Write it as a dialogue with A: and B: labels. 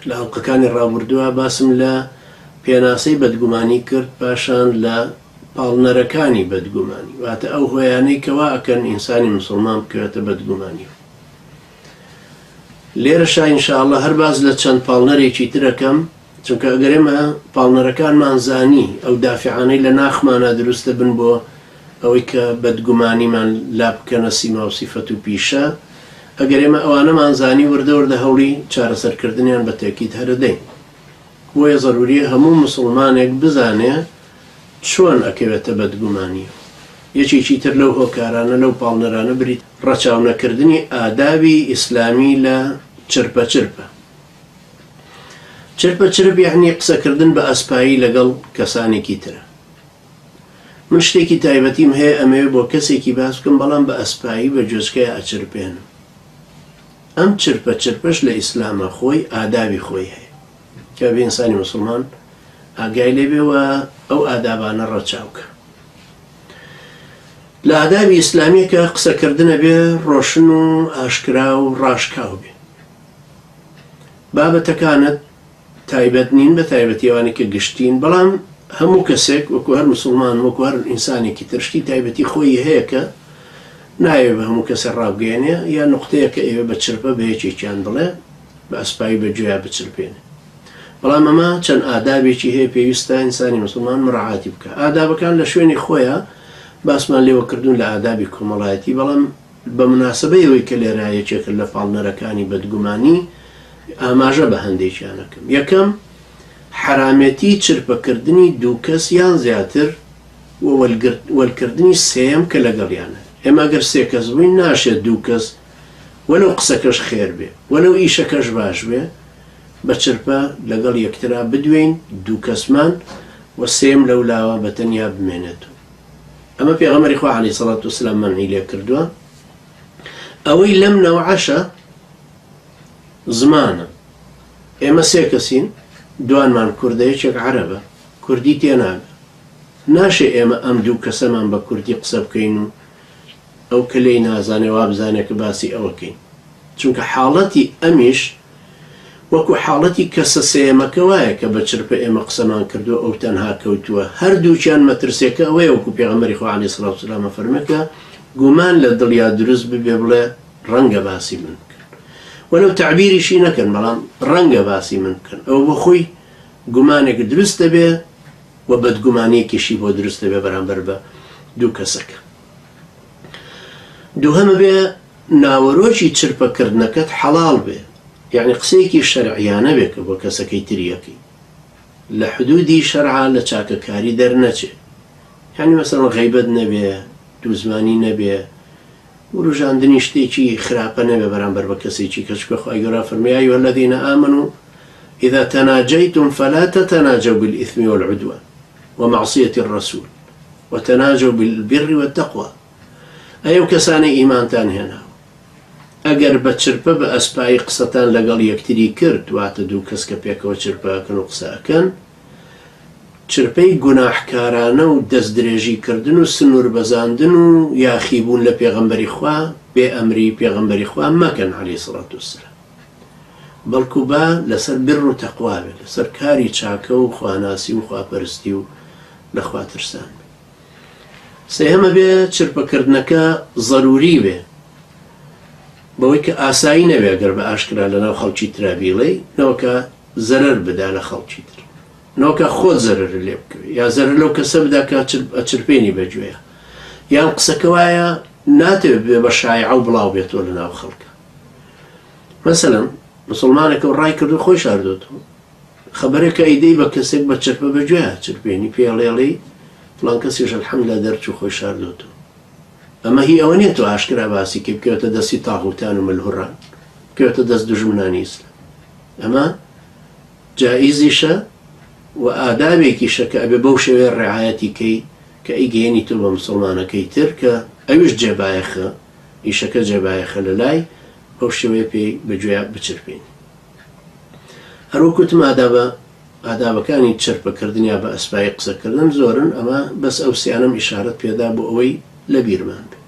A: لە ئەڵلقەکانی ڕابردووە باسم لە پێناسەی بەدگومانی کرد پاشان لە پاڵنەرەکانی بەدگومانی واتە ئەو هۆیانەی کەوا ئەکەن ئینسانی مسلمان بکەوێتە بەدگومانی لێرەشا ئینشاءڵڵا هەر باز لە چەند پاڵنەرێکی ترەکەم چونکە ئەگەر ئێمە پاڵنەرەکانمان زانی ئەو دافعانەی لە ناخمانە دروستە بن بۆ ئەوەی کە بەدگومانیمان لا بکەنە سیما و سیفەت و پیشە ئەگەر ئێمە ئەوانەمان زانی وردە وردە هەوڵی چارەسەرکردنیان بە تێکید هەرەدەین بۆیە ضروریە هەموو مسلمانێک بزانێ چۆن ئەکەوێتە بەدگومانی یەکێکی تر لەو هۆکارانە لەو پاڵنەرانە بریت ڕەچاونەکردنی ئادابی ئیسلامی لە چرپە چرپ یعنی قسەکردن بە ئەسپایی لەگەڵ کەسانێکی ترە من شتێکی تایبەتیم هەیە ئەمەوێ بۆ کەسێکی باس بکەم بەڵام بە ئەسپایی بە جۆزکای ئەچرپێنم ئەم چرپەش لە ئیسلامە خۆی ئادابی خۆی هەیە کە بە ئینسانی مسلمان ئاگای لێبێەوە ئەو ئادابانە ڕەچاوکە لە ئادابی ئیسلامیەکە قسەکردنە بێ ڕۆشن و ئاشکرا و ڕاشکاو بێ بابەتەکانت تایبەت نین بە تایبەتیەوانی کە گشتین بەڵام هەموو کەسێک وەکو هەر مسلمان وەکو هەر ئینسانێکی ترشتی تایبەتی خۆی هەیە کە نایە بە هەموو کەسە ڕابگەێنێ یا نقطەیە کە ئێوە بە چرپە بە یەکێکیان بڵێ بە ئەسپایی بەگوێیا بچرپێنێ بەڵام ئەمە چەند ئادابێکی هەیە پێویستە ئینسانی مسلمان مراعاتی بکە ئادابەکان لە شوێنی خۆیە باسمان لێوە کردوون لە ئادابی کۆمەڵایەتی بەڵام بە مناسبەی ئەوەی کە لێرە یەکێکە لە پاڵنەرەکانی بەدگومانی ئاماژە بە هەندێکیانەکەم یەکەم حرامەتی چرپەکردنی دوو کەس یان زیاتر و وەلکردنی سێم کە لەگەڵیانە ئێمە ئەگەر سێ کەس بووین ناشێت دوو کەس وەلەو قسەکەش خێر بێ وەلەو ئیشەکەش باش بێ بە چرپە لەگەڵ یەکترا بدوێین دوو کەسمان و سێم لەولاوە بە تەنیا بمێنێت ئەمە پێغەمبەری خوا عەلەیهی سەڵات وسەلام مەنعی لێ کردووە ئەوەی لەم نەوعەشە زمانە ئێمە سێ کەسین دوانمان کوردە یەکێک عەرەبە کوردی تێناگە ناشێ ئێمە ئەم دوو کەسەمان بە کوردی قسە بکەین و ئەو کلەی نازانێ وا بزانێ کە باسی ئەوەکەین چونکە حاڵەتی ئەمیش وەکو حاڵەتی کەسە سێمەکە وایە کە بە چرپە ئێمە قسەمان کردو ئەو تەنها کەوتووە هەردووچیان مەترسێکە ئەوەیە وەکو پێغەمبەری خوا عەلەیهی سەڵات وسەلام فەرمێکە گومان لە دڵیا دروست ببێ بڵێ ڕەنگە باسی من بکەن وەلەو تعبیریشی نەکەن بەڵام ڕەنگە باسی من بکەن ئەو بۆ خۆی گومانێک دروست دەبێ و بەدگومانیەکیشی بۆ دروست دەبێ بەرامبەر بە دوو کەسەکە دووهەمە بێ ناوەڕۆکی چرپەکردنەکەت حەڵاڵ بێ یعنی قسەیەکی شەرعیانە بێ کە بۆ کەسەکەی تریەکەی لە حدودی شەرعا لە چاکەکاری دەرنەچێ یعنی مەسەڵەن غەیبەت نەبێ دووزمانی نەبێ وروژاندنی شتێکی خراپە نەبێ بەرامبەر بە کەسێکی کە چونکە خوای گەورە فەرمووی یا ئەیها الذین آمنوا إذا تناجيتم فلا تتناجوا بالإثم والعدوان ومعصية الرسول وتناجوا بالبر والتقوى ئەو کەسانەی ئیمانتان هێنا ئەگەر بە چرپە بە ئەسپایی قسەتان لەگەڵ یەکتری کرد واتە دوو کەس کە پێکەوە چرپەکەن و قسەکەن چرپەی گوناحکارانە و دەست درێژیکردن و سنوور بەزاندن و یاخیبوون لە پێغەمبەری خوا بێ ئەمری پێغەمبەری خوا مەکەن عەلەیهی سەڵات وسەلام بەڵکو با لەسەر بر و تەقوا بێ لەسەر کاری چاکە و خواناسی و خواپەرستی و لە خوا ترسان بێ سێهەمە بێ چرپەکردنەکە ضەروری بێ بەوەی کە ئاسایی نەبێ ئەگەر بە ئاشکرا لەناو خەڵکی ترا بیڵێی نەوەکە زەرەر بدا لە خەڵکی تر نەوەکە خۆت زەرەر لێ بکەوێ یا زەرەر لەو کەسە بدا کە ئەچرپێنی بەگوێیە یان قسەکە وایە ناتەوێت بێ بە شایعە و بڵاو بێتەوە لەناو خەڵکە مەسەڵەن مسلمانێکە ڕای کردو خۆی شاردوتەوە خەبەرێکە ئەیدەی بە کەسێک بە چرپە بەگوێیە چرپێنی پێڵێڵی فڵان کەسیش الحەمدوللا دەرچوو خۆی شاردوتەوە ئەمە هی ئەوە نیە تۆ ئاشکرا باسی کە بکەوێتە دەستی تاغوتان و ملهوڕان بکەوێتە دەست دوژمنانی ئیسلام ئەمە جائیزیشە و ئادابێکیشە کە ئەبێ بەو شێوەیە ڕێعایەتی کەی کە ئەیگەیەنی تۆ بە مسلمانەکەی تر کە ئەویش جێبایەخە ئیشەکە جێبایەخە لە لای بەو شێوەیە پێی بەگوێیا بچرپێنی هەروەکوتم ئادابەکانی چرپەکردنیا بە ئەسپایی قسەکردن زۆرن ئەمە بەس ئەو سیانەم ئیشارەت پێدا بۆ ئەوەی لە بیرمان بێ